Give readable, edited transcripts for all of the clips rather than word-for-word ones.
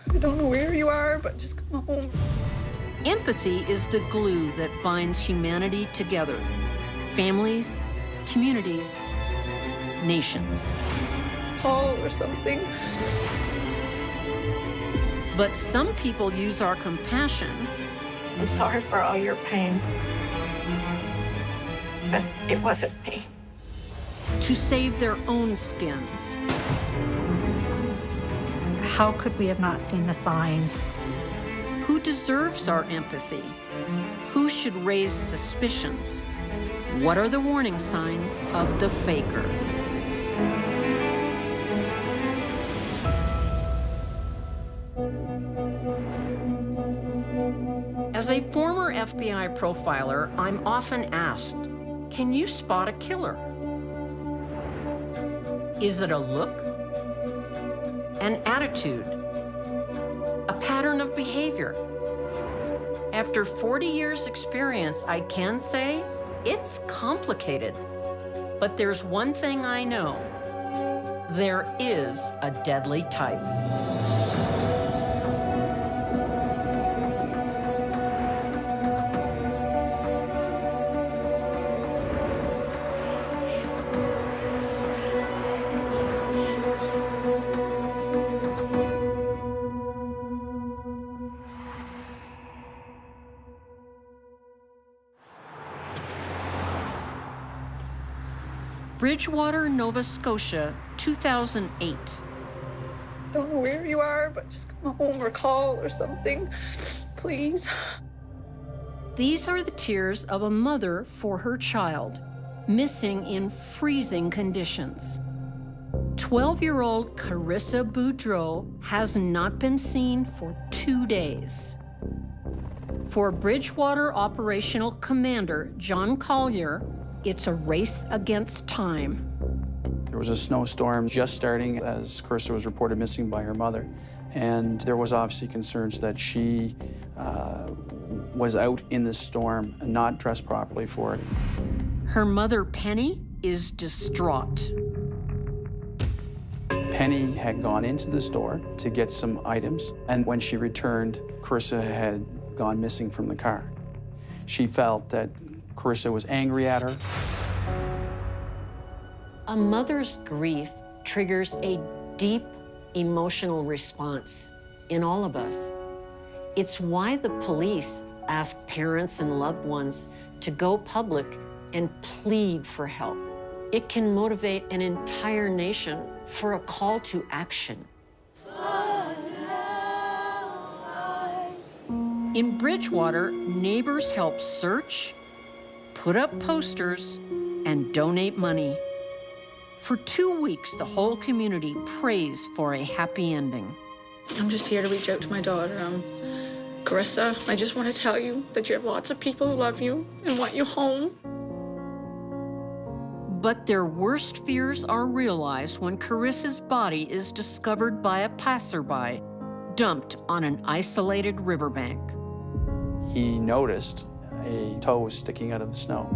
I don't know where you are, but just come home. Empathy is the glue that binds humanity together. Families, communities, nations. Call or something. But some people use our compassion. I'm sorry for all your pain, but it wasn't me. To save their own skins. How could we have not seen the signs? Who deserves our empathy? Who should raise suspicions? What are the warning signs of the faker? As a former FBI profiler, I'm often asked, can you spot a killer? Is it a look? An attitude? A pattern of behavior? After 40 years' experience, I can say it's complicated. But there's one thing I know. There is a deadly type. Bridgewater, Nova Scotia, 2008. I don't know where you are, but just come home or call or something, please. These are the tears of a mother for her child, missing in freezing conditions. 12-year-old Carissa Boudreau has not been seen for 2 days. For Bridgewater Operational Commander John Collier, it's a race against time. There was a snowstorm just starting as Carissa was reported missing by her mother. And there was obviously concerns that she was out in the storm and not dressed properly for it. Her mother, Penny, is distraught. Penny had gone into the store to get some items, and when she returned, Carissa had gone missing from the car. She felt that Carissa was angry at her. A mother's grief triggers a deep emotional response in all of us. It's why the police ask parents and loved ones to go public and plead for help. It can motivate an entire nation for a call to action. In Bridgewater, neighbors help search, put up posters, and donate money. For 2 weeks, the whole community prays for a happy ending. I'm just here to reach out to my daughter. Carissa, I just want to tell you that you have lots of people who love you and want you home. But their worst fears are realized when Carissa's body is discovered by a passerby, dumped on an isolated riverbank. He noticed a toe sticking out of the snow.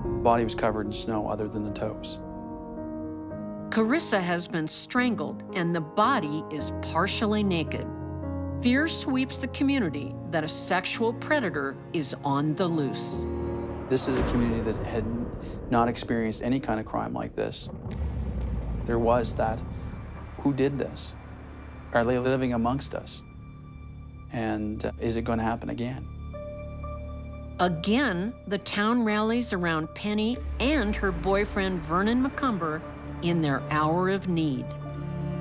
The body was covered in snow other than the toes. Carissa has been strangled and the body is partially naked. Fear sweeps the community that a sexual predator is on the loose. This is a community that had not experienced any kind of crime like this. There was that, who did this? Are they living amongst us? And is it going to happen again? Again, the town rallies around Penny and her boyfriend Vernon McCumber in their hour of need.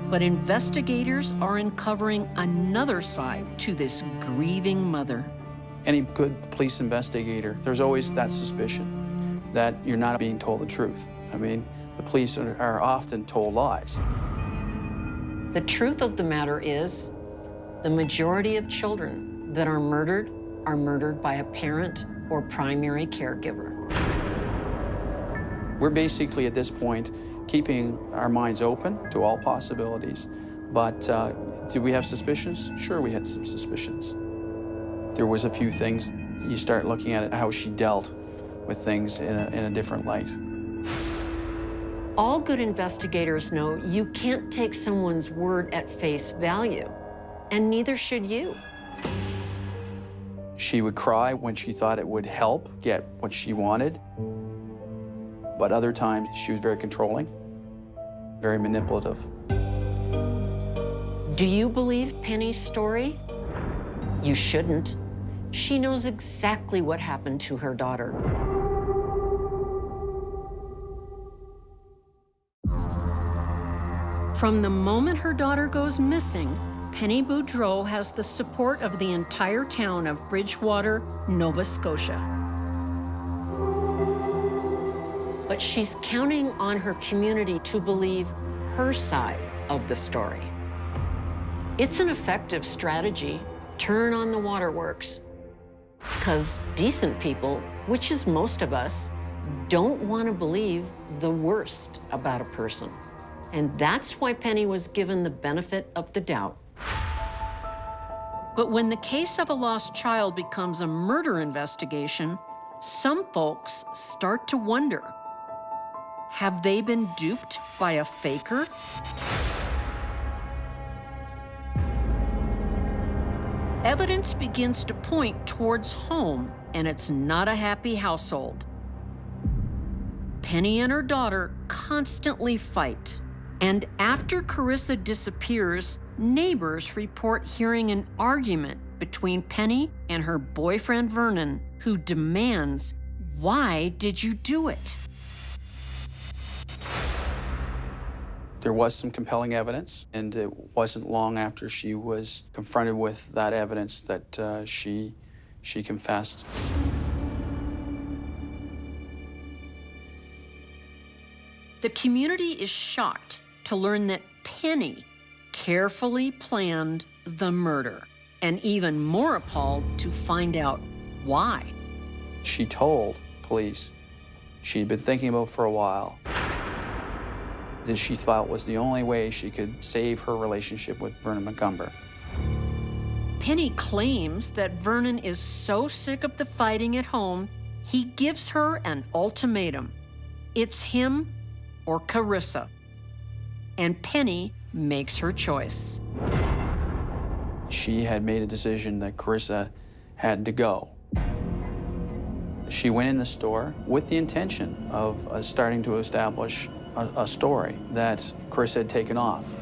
But investigators are uncovering another side to this grieving mother. Any good police investigator, there's always that suspicion that you're not being told the truth. I mean, the police are often told lies. The truth of the matter is, the majority of children that are murdered by a parent or primary caregiver. We're basically, at this point, keeping our minds open to all possibilities. But do we have suspicions? Sure, we had some suspicions. There was a few things. You start looking at it, how she dealt with things in a different light. All good investigators know you can't take someone's word at face value. and neither should you. She would cry when she thought it would help get what she wanted. But other times, she was very controlling, very manipulative. Do you believe Penny's story? You shouldn't. She knows exactly what happened to her daughter. From the moment her daughter goes missing, Penny Boudreau has the support of the entire town of Bridgewater, Nova Scotia. But she's counting on her community to believe her side of the story. It's an effective strategy. Turn on the waterworks. Because decent people, which is most of us, don't want to believe the worst about a person. And that's why Penny was given the benefit of the doubt. But when the case of a lost child becomes a murder investigation, some folks start to wonder, have they been duped by a faker? Evidence begins to point towards home, and it's not a happy household. Penny and her daughter constantly fight. And after Carissa disappears, neighbors report hearing an argument between Penny and her boyfriend Vernon, who demands, "Why did you do it?" There was some compelling evidence, and it wasn't long after she was confronted with that evidence that she confessed. The community is shocked to learn that Penny carefully planned the murder, and even more appalled to find out why. She told police she'd been thinking about for a while that she felt was the only way she could save her relationship with Vernon Montgomery. Penny claims that Vernon is so sick of the fighting at home, he gives her an ultimatum. It's him or Carissa. And Penny makes her choice. She had made a decision that Carissa had to go. She went in the store with the intention of starting to establish a story that Carissa had taken off.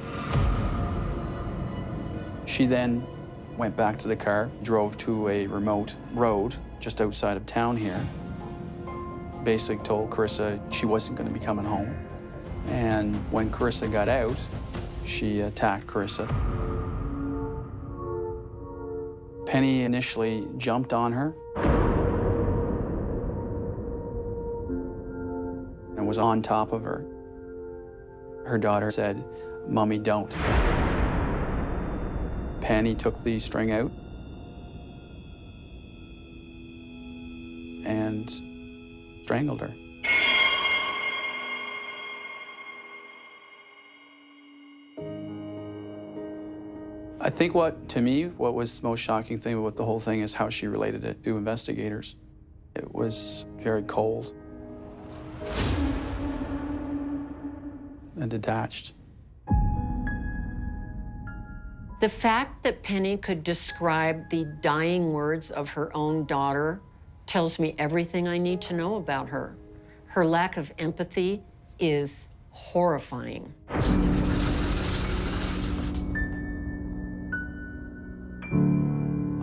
She then went back to the car, drove to a remote road just outside of town here, basically told Carissa she wasn't going to be coming home. And when Carissa got out, she attacked Carissa. Penny initially jumped on her and was on top of her. Her daughter said, "Mommy, don't." Penny took the string out and strangled her. I think what was the most shocking thing about the whole thing is how she related it to investigators. It was very cold and detached. The fact that Penny could describe the dying words of her own daughter tells me everything I need to know about her. Her lack of empathy is horrifying.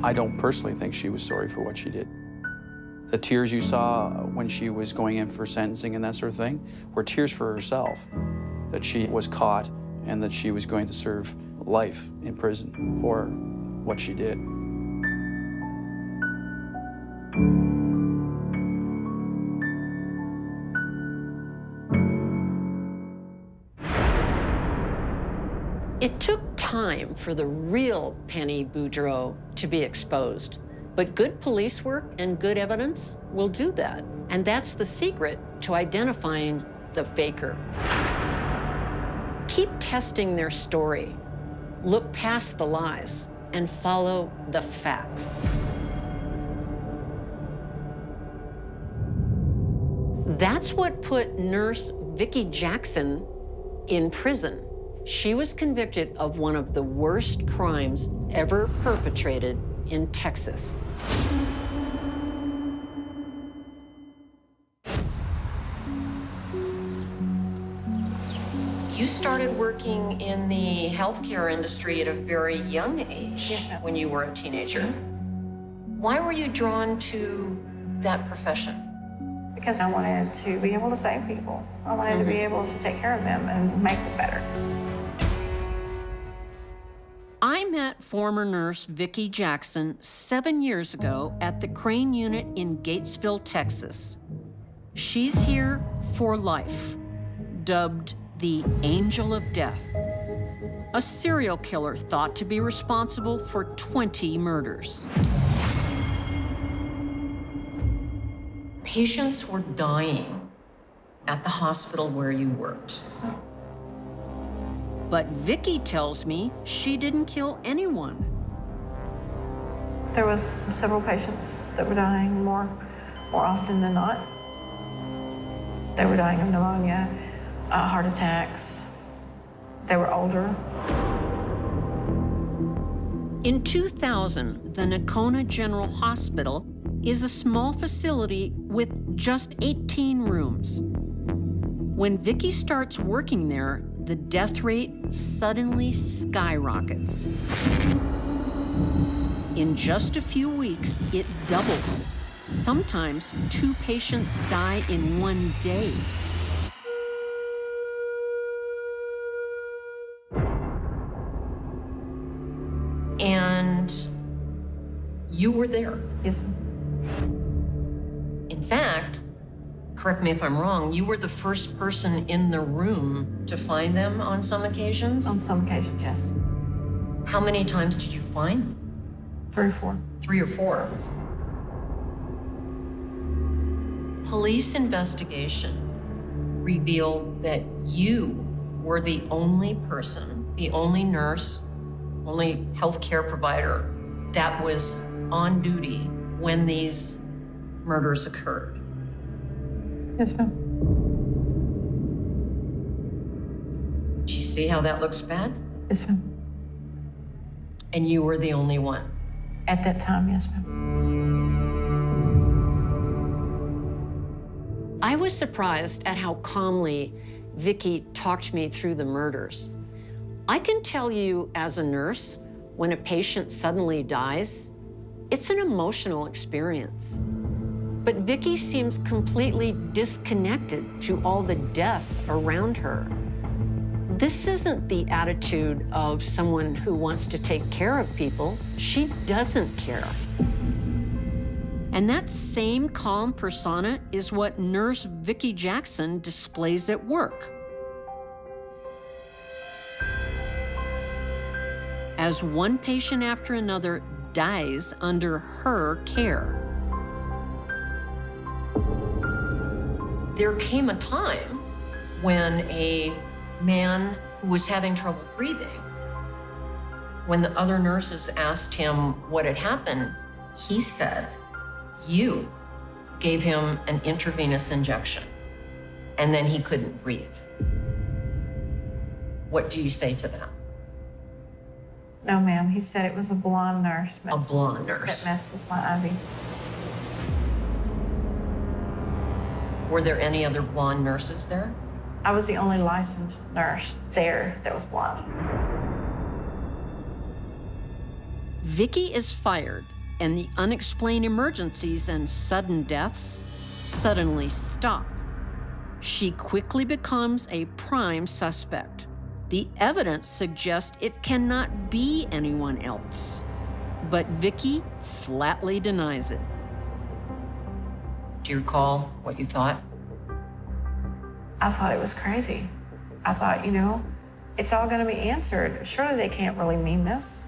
I don't personally think she was sorry for what she did. The tears you saw when she was going in for sentencing and that sort of thing were tears for herself, that she was caught and that she was going to serve life in prison for what she did. It took time for the real Penny Boudreau to be exposed. But good police work and good evidence will do that. And that's the secret to identifying the faker. Keep testing their story. Look past the lies and follow the facts. That's what put nurse Vicki Jackson in prison. She was convicted of one of the worst crimes ever perpetrated in Texas. You started working in the healthcare industry at a very young age. Yes, ma'am. When you were a teenager. Why were you drawn to that profession? Because I wanted to be able to save people. I wanted to be able to take care of them and make them better. I met former nurse Vicki Jackson 7 years ago at the Crane unit in Gatesville, Texas. She's here for life, dubbed the Angel of Death, a serial killer thought to be responsible for 20 murders. Patients were dying at the hospital where you worked. But Vicki tells me she didn't kill anyone. There was several patients that were dying more often than not. They were dying of pneumonia, heart attacks. They were older. In 2000, the Nocona General Hospital is a small facility with just 18 rooms. When Vicki starts working there, the death rate suddenly skyrockets. In just a few weeks, it doubles. Sometimes 2 patients die in one day. And you were there. Yes, ma'am. In fact, correct me if I'm wrong, you were the first person in the room to find them on some occasions? On some occasions, yes. How many times did you find them? 3 or 4. 3 or 4. Police investigation revealed that you were the only person, the only nurse, only healthcare provider that was on duty when these murders occurred. Yes, ma'am. Do you see how that looks bad? Yes, ma'am. And you were the only one. At that time, yes, ma'am. I was surprised at how calmly Vicki talked me through the murders. I can tell you as a nurse, when a patient suddenly dies, it's an emotional experience. But Vicki seems completely disconnected to all the death around her. This isn't the attitude of someone who wants to take care of people. She doesn't care. And that same calm persona is what nurse Vicki Jackson displays at work. As one patient after another dies under her care. There came a time when a man who was having trouble breathing, when the other nurses asked him what had happened, he said, "You gave him an intravenous injection, and then he couldn't breathe." What do you say to that? No, ma'am. He said it was a blonde nurse. A blonde That nurse. messed with my IV. Were there any other blonde nurses there? I was the only licensed nurse there that was blonde. Vicki is fired, and the unexplained emergencies and sudden deaths suddenly stop. She quickly becomes a prime suspect. The evidence suggests it cannot be anyone else. But Vicki flatly denies it. Do you recall what you thought? I thought it was crazy. I thought, you know, it's all going to be answered. Surely they can't really mean this.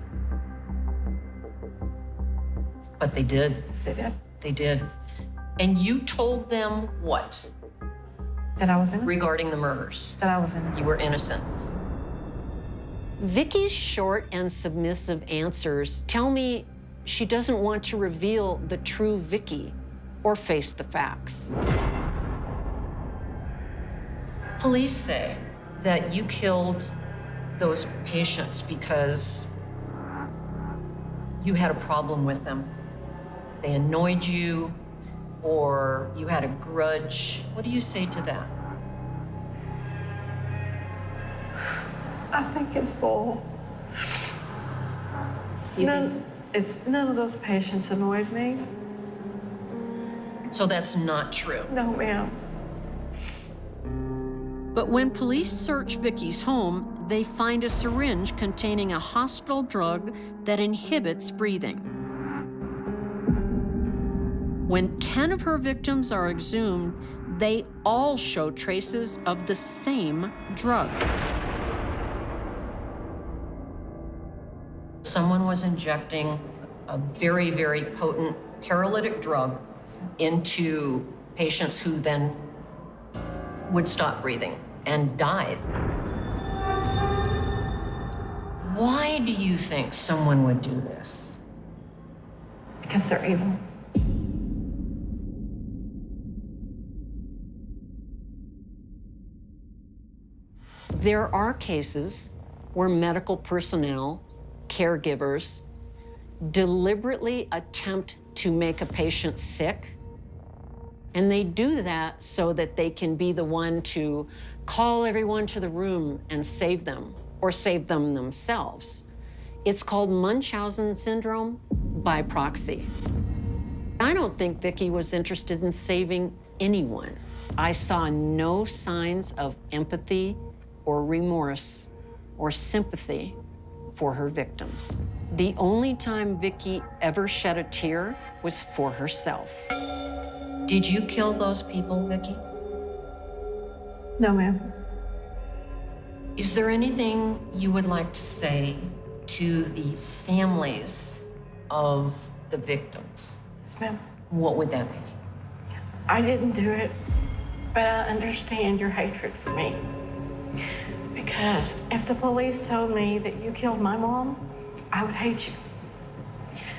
But they did. Yes, they did. They did. And you told them what That I was innocent. regarding the murders? That I was innocent. You were innocent. Vicki's short and submissive answers tell me she doesn't want to reveal the true Vicki or face the facts. Police say that you killed those patients because you had a problem with them. They annoyed you, or you had a grudge. What do you say to that? I think it's bull. None of those patients annoyed me. So that's not true. No, ma'am. But when police search Vicky's home, they find a syringe containing a hospital drug that inhibits breathing. When 10 of her victims are exhumed, they all show traces of the same drug. Someone was injecting a very, very potent paralytic drug into patients who then would stop breathing and died. Why do you think someone would do this? Because they're evil. There are cases where medical personnel, caregivers, deliberately attempt to make a patient sick. And they do that so that they can be the one to call everyone to the room and save them, or save them themselves. It's called Munchausen syndrome by proxy. I don't think Vicky was interested in saving anyone. I saw no signs of empathy or remorse or sympathy for her victims. The only time Vicky ever shed a tear was for herself. Did you kill those people, Vicky? No, ma'am. Is there anything you would like to say to the families of the victims? Yes, ma'am. What would that be? I didn't do it, but I understand your hatred for me. Because if the police told me that you killed my mom, I would hate you.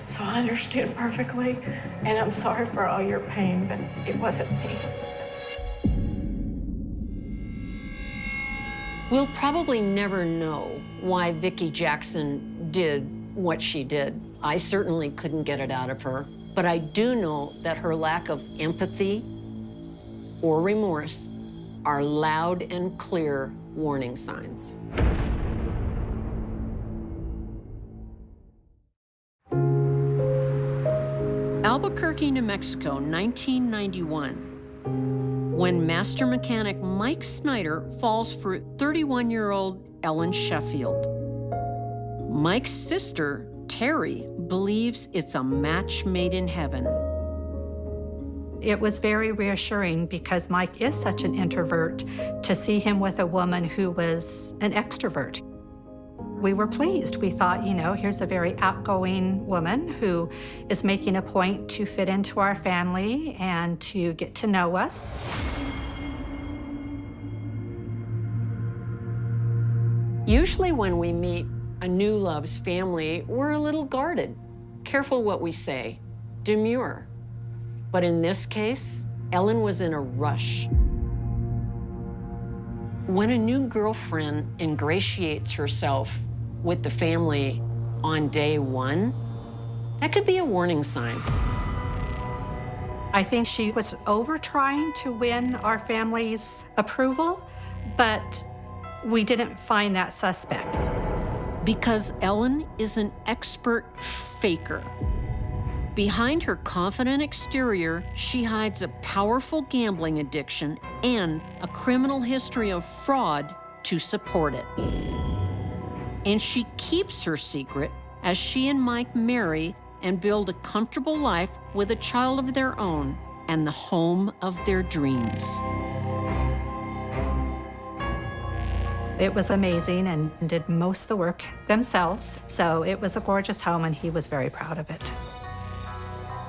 So I understand perfectly, and I'm sorry for all your pain, but it wasn't me. We'll probably never know why Vicky Jackson did what she did. I certainly couldn't get it out of her, but I do know that her lack of empathy or remorse are loud and clear warning signs. Albuquerque, New Mexico, 1991. When master mechanic Mike Snyder falls for 31-year-old Ellen Sheffield. Mike's sister, Terry, believes it's a match made in heaven. It was very reassuring because Mike is such an introvert to see him with a woman who was an extrovert. We were pleased. We thought, you know, here's a very outgoing woman who is making a point to fit into our family and to get to know us. Usually when we meet a new love's family, we're a little guarded, careful what we say, demure. But in this case, Ellen was in a rush. When a new girlfriend ingratiates herself with the family on day one, that could be a warning sign. I think she was over trying to win our family's approval, but we didn't find that suspect. Because Ellen is an expert faker. Behind her confident exterior, she hides a powerful gambling addiction and a criminal history of fraud to support it. And she keeps her secret as she and Mike marry and build a comfortable life with a child of their own and the home of their dreams. It was amazing and did most of the work themselves. So it was a gorgeous home and he was very proud of it.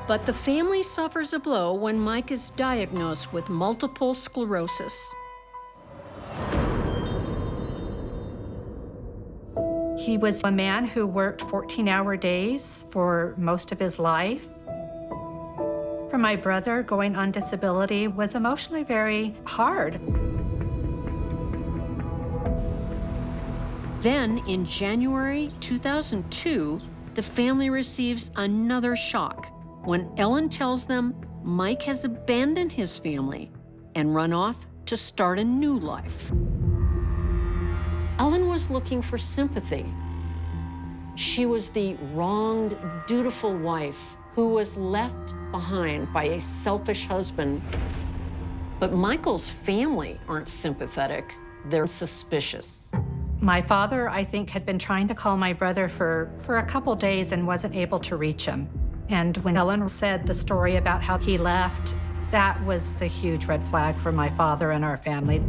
But the family suffers a blow when Mike is diagnosed with multiple sclerosis. He was a man who worked 14-hour days for most of his life. For my brother, going on disability was emotionally very hard. Then, in January 2002, the family receives another shock when Ellen tells them Mike has abandoned his family and run off to start a new life. Ellen was looking for sympathy. She was the wronged, dutiful wife who was left behind by a selfish husband. But Michael's family aren't sympathetic. They're suspicious. My father, I think, had been trying to call my brother for a couple days and wasn't able to reach him. And when Ellen said the story about how he left, that was a huge red flag for my father and our family.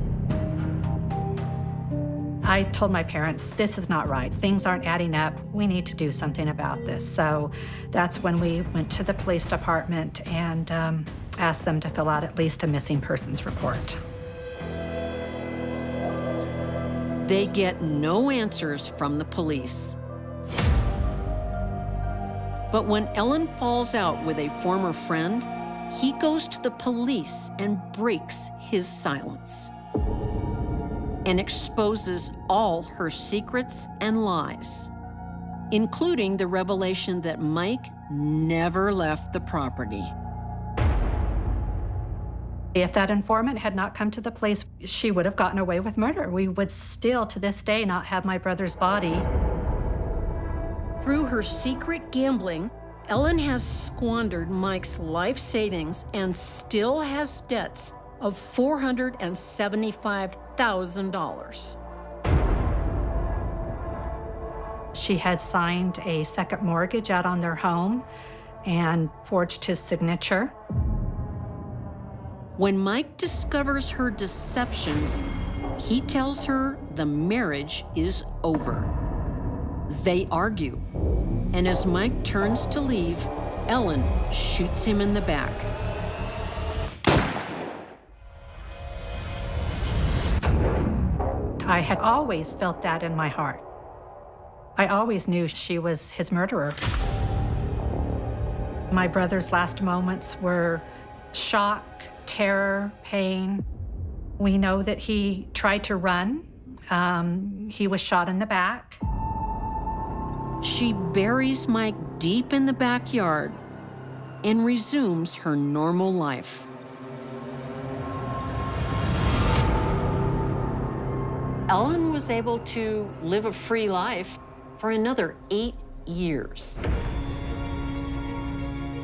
I told my parents, this is not right. Things aren't adding up. We need to do something about this. So that's when we went to the police department and asked them to fill out at least a missing persons report. They get no answers from the police. But when Ellen falls out with a former friend, he goes to the police and breaks his silence and exposes all her secrets and lies, including the revelation that Mike never left the property. If that informant had not come to the police, she would have gotten away with murder. We would still, to this day, not have my brother's body. Through her secret gambling, Ellen has squandered Mike's life savings and still has debts of $475,000. She had signed a second mortgage out on their home and forged his signature. When Mike discovers her deception, he tells her the marriage is over. They argue, and as Mike turns to leave, Ellen shoots him in the back. I had always felt that in my heart. I always knew she was his murderer. My brother's last moments were shock, terror, pain. We know that he tried to run. He was shot in the back. She buries Mike deep in the backyard and resumes her normal life. Ellen was able to live a free life for another 8 years.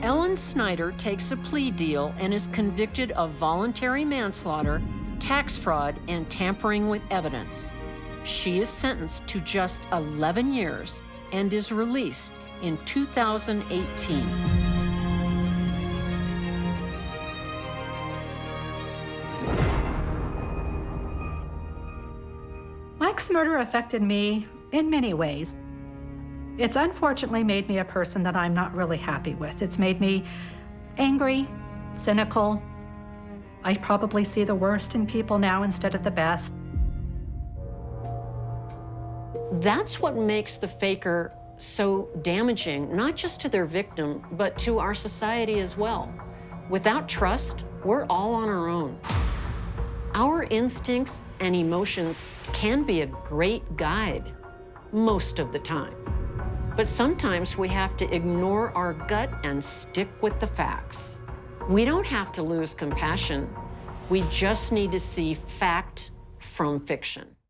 Ellen Snyder takes a plea deal and is convicted of voluntary manslaughter, tax fraud, and tampering with evidence. She is sentenced to just 11 years and is released in 2018. Mike's murder affected me in many ways. It's unfortunately made me a person that I'm not really happy with. It's made me angry, cynical. I probably see the worst in people now instead of the best. That's what makes the faker so damaging, not just to their victim, but to our society as well. Without trust, we're all on our own. Our instincts and emotions can be a great guide most of the time. But sometimes we have to ignore our gut and stick with the facts. We don't have to lose compassion. We just need to see fact from fiction.